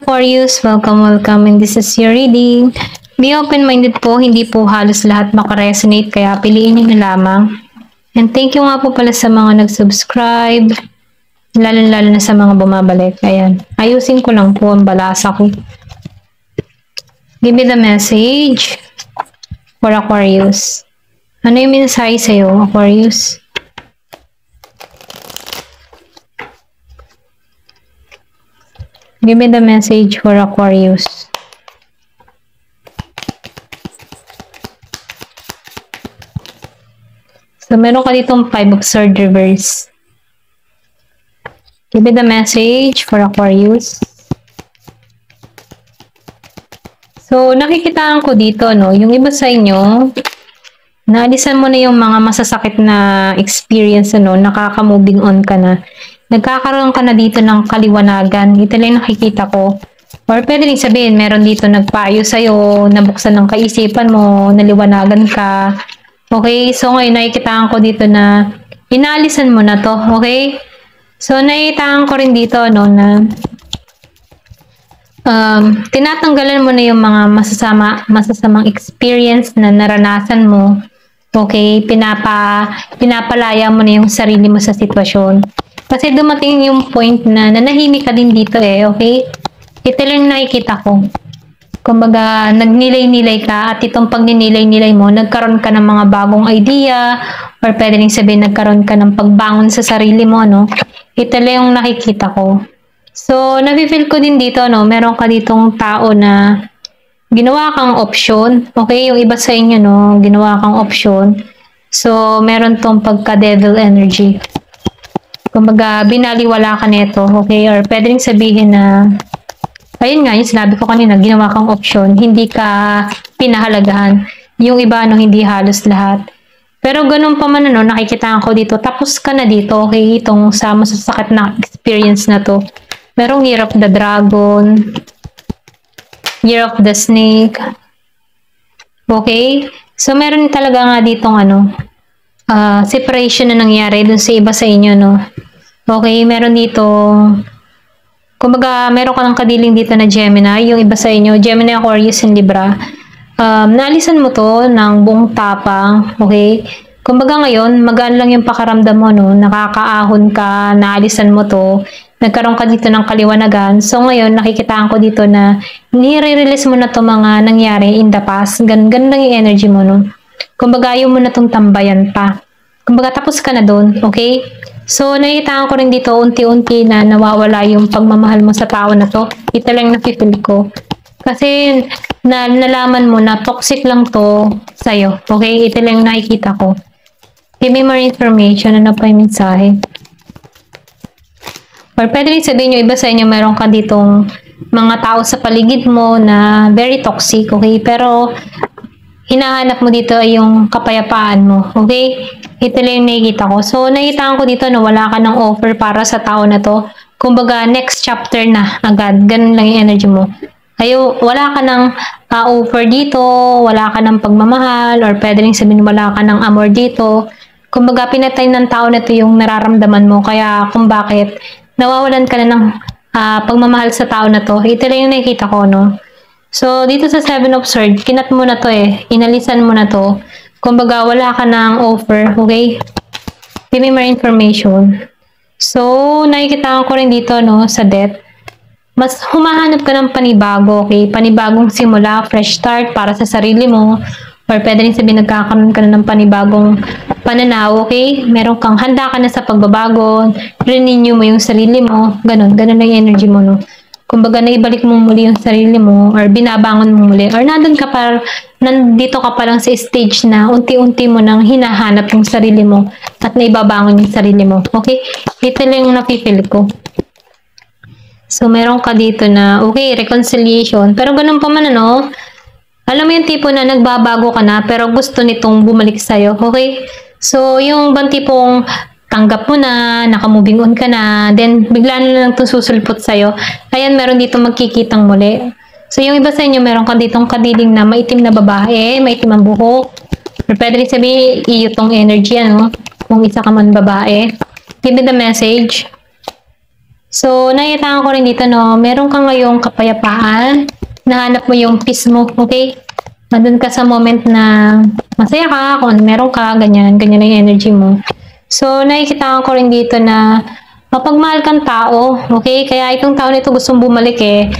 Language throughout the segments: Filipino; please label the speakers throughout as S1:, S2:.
S1: Aquarius, welcome and this is your reading. Be open-minded po, hindi po halos lahat makaresonate kaya piliin niyo na lamang. And thank you nga po pala sa mga nag-subscribe, lalo na sa mga bumabalik. Ayan, ayusin ko lang po ang balasa ko. Give me the message for Aquarius. Ano yung mensahe sa'yo, Aquarius? Give me the message for Aquarius. So, meron ka ditong 5 of Swords reverse. Give me the message for Aquarius. So, nakikitaan ko dito, no, yung iba sa inyo, naalisan mo na yung mga masasakit na experience, no, nakaka-moving on ka na. Nagkakaroon ka na dito ng kaliwanagan. Ito lang nakikita ko. Or pwede rin sabihin, meron dito nagpayo sa'yo, nabuksan ng kaisipan mo, naliwanagan ka. Okay? So ngayon, nakikitaan ko dito na inaalisan mo na to. Okay? So nakikitaan ko rin dito, no, na tinatanggalan mo na yung mga masasamang experience na naranasan mo. Okay? Pinapalaya mo na yung sarili mo sa sitwasyon. Kasi dumating yung point na nanahimik ka din dito okay? Ito lang nakikita ko. Kumbaga, nagnilay-nilay ka at itong pagninilay-nilay mo, nagkaroon ka ng mga bagong idea or pwede rin sabihin nagkaroon ka ng pagbangon sa sarili mo, no? Ito lang yung nakikita ko. So, nafe-feel ko din dito, no? Meron ka ditong tao na ginawa kang option. Okay? Yung iba sa inyo, no? Ginawa kang option. So, meron tong pagka-devil energy. Kumbaga, binaliwala ka nito, okay? Or pwede rin sabihin na, ayun nga, yung sinabi ko kanina, ginawa kang option, hindi ka pinahalagahan. Yung iba, no, hindi halos lahat. Pero ganun pa man, no, nakikitaan ko dito, tapos ka na dito, okay? Itong sa masasakit na experience na to. Merong Year of the Dragon, Year of the Snake, okay? So, meron talaga nga ditong, separation na nangyari dun sa iba sa inyo, no? Okay, meron dito, kumbaga, meron ka ng kadiling dito na Gemini, yung iba sa inyo, Gemini, Aquarius, and Libra. Naalisan mo to ng buong tapang, okay? Kumbaga ngayon, magaan lang yung pakaramdam mo, no? Nakakaahon ka, naalisan mo to, nagkaroon ka dito ng kaliwanagan. So ngayon, nakikitaan ko dito na nire-release mo na to mga nangyari in the past. Ganun lang yung energy mo, no? Kumbaga, ayaw mo na tong tambayan pa. Kumbaga, tapos ka na doon, okay? So, nakikitaan ko rin dito, unti-unti na nawawala yung pagmamahal mo sa tao na to. Ito lang napipil ko. Kasi, nalaman mo na toxic lang to sa'yo. Okay? Ito lang nakikita ko. Give me more information. Ano pa yung mensahe? Or pwede rin sabihin nyo, iba sa inyo, meron ka ditong mga tao sa paligid mo na very toxic. Okay? Pero, hinahanap mo dito ay yung kapayapaan mo. Okay? Ito lang yung nakikita ko. So, nakikitaan ko dito na wala ka ng offer para sa tao na to. Kumbaga, next chapter na agad. Ganun lang yung energy mo. Wala ka ng offer dito, wala ka ng pagmamahal, or pwede rin sabihin wala ka ng amor dito. Kumbaga, pinatay ng tao na to yung nararamdaman mo. Kaya, kung bakit, nawawalan ka na ng pagmamahal sa tao na to. Ito lang yung nakikita ko, no? So, dito sa 7 of Swords, kinat mo na to inalisan mo na to. Kumbaga, wala ka ng offer, okay? Give me more information. So, nakikita ko rin dito, no, sa death. Mas humahanap ka ng panibago, okay? Panibagong simula, fresh start para sa sarili mo. Or pwede rin sabihin, nagkakaroon ka na ng panibagong pananaw, okay? Meron kang handa ka na sa pagbabago, renew mo yung sarili mo, ganun lang yung energy mo, no? Kumbaga, naibalik mo muli yung sarili mo or binabangon mo muli or nandito ka pa lang sa stage na unti-unti mo nang hinahanap yung sarili mo at naibabangon yung sarili mo. Okay? Ito lang yung napipil ko. So, meron ka dito na, okay, reconciliation. Pero ganun pa man, alam mo yung tipo na nagbabago ka na pero gusto nitong bumalik sa'yo. Okay? So, yung bang tipong tanggap mo na, naka-moving on ka na, then bigla na lang itong susulpot sa'yo. Ayan, meron dito magkikitang muli. So, yung iba sa inyo, meron ka ditong kadiling na maitim na babae, maitim ang buhok. Or pwede rin sabihin, iyo tong energy, kung isa ka man babae. Give me the message. So, nakita ko rin dito, no, meron ka ngayong kapayapaan, nahanap mo yung peace mo, okay? Nandun ka sa moment na masaya ka, kung meron ka, ganyan, ganyan na yung energy mo. So, nakikita ko rin dito na mapagmahal kang tao, okay? Kaya itong tao nito gustong bumalik eh.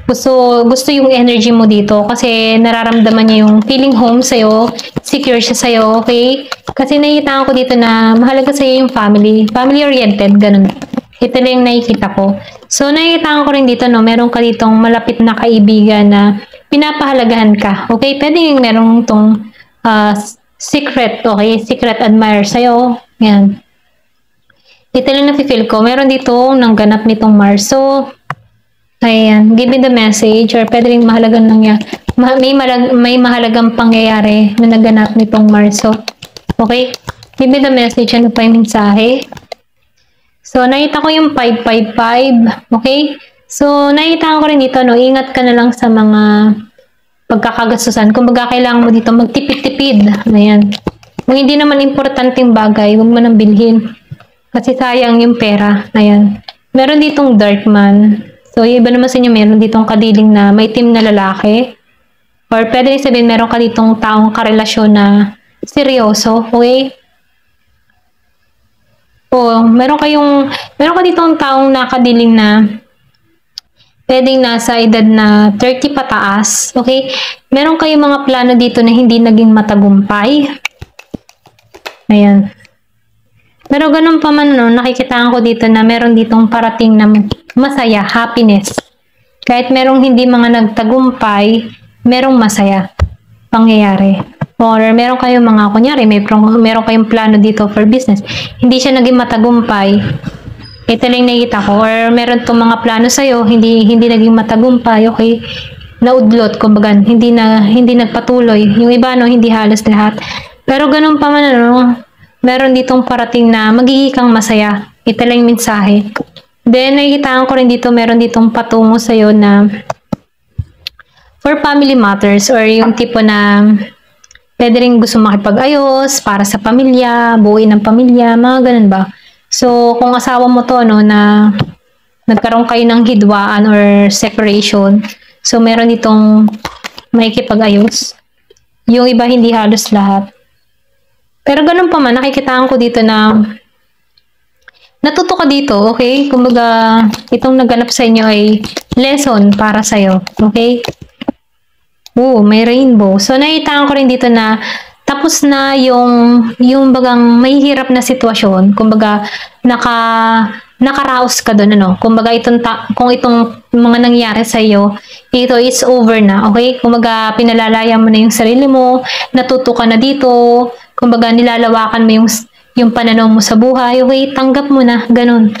S1: Gusto yung energy mo dito kasi nararamdaman niya yung feeling home sa'yo, secure siya sa'yo, okay? Kasi nakikita ko dito na mahalaga sa'yo yung family-oriented, ganun. Ito lang yung nakikita ko. So, nakikita ko rin dito, no, meron ka ditong malapit na kaibigan na pinapahalagahan ka, okay? Pwede yung merong tong secret, okay? Secret admirer sa'yo, yan. Dito lang na-feel ko, meron dito nangganap nitong Mars. So, ayan, give me the message or pwede rin mahalagang may mahalagang pangyayari na naganap nitong Marso. Okay? Give me the message. Ano pa yung mensahe? So, nakita ko yung 555. Okay? So, nakita ko rin dito, no, ingat ka na lang sa mga pagkakagastusan. Kung baga, kailangan mo dito magtipid-tipid. Ayan. Kung hindi naman importanteng bagay, huwag mo nang bilhin. Kasi sayang yung pera. Ayan. Meron ditong Darkman. So, yung iba naman sa inyo, meron ditong kadiling na may team na lalaki. Or pwede rin sabihin, meron ka ditong taong karelasyon na seryoso. Okay? O, meron ka ditong taong nakadiling na pwedeng nasa edad na 30 pataas. Okay? Meron kayong mga plano dito na hindi naging matagumpay. Ayan. Pero ganun pa man, no, nakikitaan ko dito na meron ditong parating na masaya, happiness. Kahit merong hindi mga nagtagumpay, merong masaya pangyayari. Or meron kayong mga, kunyari, meron kayong plano dito for business. Hindi siya naging matagumpay. Ito lang nakita ko. Or meron tong mga plano sa'yo, hindi naging matagumpay, okay? Naudlot, kumbaga, hindi nagpatuloy. Yung iba, no, hindi halos lahat. Pero ganun pa man, ano, meron ditong parating na magiging kang masaya. Ito lang yung mensahe. Then, nakikitaan ko rin dito, meron ditong patungo sa'yo na for family matters or yung tipo na pwede rin gusto makipag-ayos para sa pamilya, buuin ng pamilya, mga ganun ba? So, kung asawa mo to, no, na nagkaroon kayo ng hidwaan or separation, so meron ditong makikipag-ayos. Yung iba, hindi halos lahat. Pero ganun pa man, nakikitaan ko dito na natuto ka dito, okay? Kumbaga, itong naganap sa inyo ay lesson para sa'yo, okay? Oh, may rainbow. So, nakikitaan ko rin dito na tapos na yung bagang may hirap na sitwasyon. Kumbaga, nakaraos ka doon, ano? Kumbaga, kung itong mga nangyari sa iyo, ito is over na, okay? Kumbaga, pinalalaya mo na yung sarili mo, natuto ka na dito, kumbaga, nilalawakan mo yung pananaw mo sa buhay, okay? Tanggap mo na, ganun.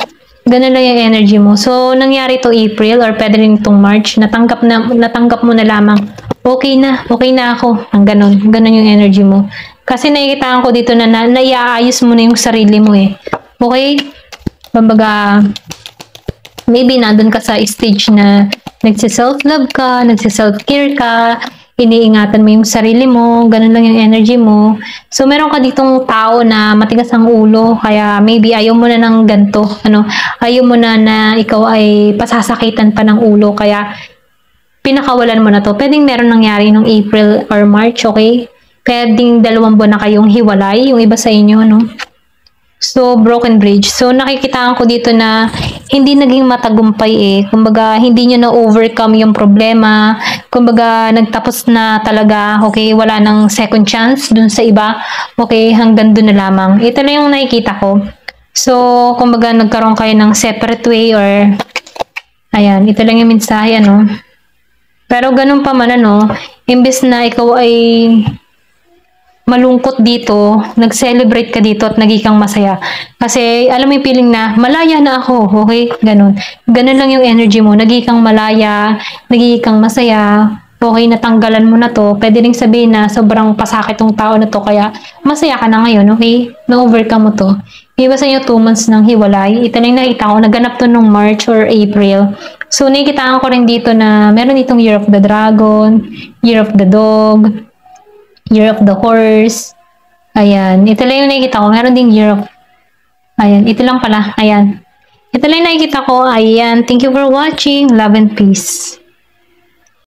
S1: Ganun lang yung energy mo. So, nangyari to April or pwede rin itong March, natanggap mo na lamang, okay na ako, ang ganun. Ganun yung energy mo. Kasi nakikitaan ko dito na naiaayos mo na yung sarili mo eh. Okay? Kumbaga, maybe nandun ka sa stage na nagsi-self-love ka, nagsi-self-care ka, iniingatan mo yung sarili mo, ganun lang yung energy mo. So, meron ka ditong tao na matigas ang ulo, kaya maybe ayaw mo na ng ganito, ayaw mo na ikaw ay pasasakitan pa ng ulo, kaya pinakawalan mo na to. Pwedeng meron nangyari nung April or March, okay? Pwedeng 2 buwan na kayong hiwalay, yung iba sa inyo, no? So, broken bridge. So, nakikitaan ko dito na hindi naging matagumpay eh. Kumbaga, hindi nyo na-overcome yung problema. Kumbaga, nagtapos na talaga. Okay, wala nang second chance dun sa iba. Okay, hanggang dun na lamang. Ito na yung nakikita ko. So, kumbaga, nagkaroon kayo ng separate way or ayan, ito lang yung mensahe, ano. Pero ganun pa man, ano, imbes na ikaw ay malungkot dito, nag-celebrate ka dito at naging kang masaya. Kasi, alam mo yung feeling na, malaya na ako, okay? Ganun. Ganun lang yung energy mo. Naging kang malaya, naging kang masaya, okay, natanggalan mo na to. Pwede rin sabihin na sobrang pasakit tong tao na to, kaya masaya ka na ngayon, okay? Na-overcome mo to. Iba sa inyo 2 months ng hiwalay. Ito lang nakita ko, naganap to nung March or April. So, nakikitaan ko rin dito na meron ditong Year of the Dragon, Year of the Dog, Year of the Horse. Ayan. Ito lang yung nakikita ko. Meron ding Year of... Ayan. Ito lang pala. Ayan. Ito lang yung nakikita ko. Ayan. Thank you for watching. Love and peace.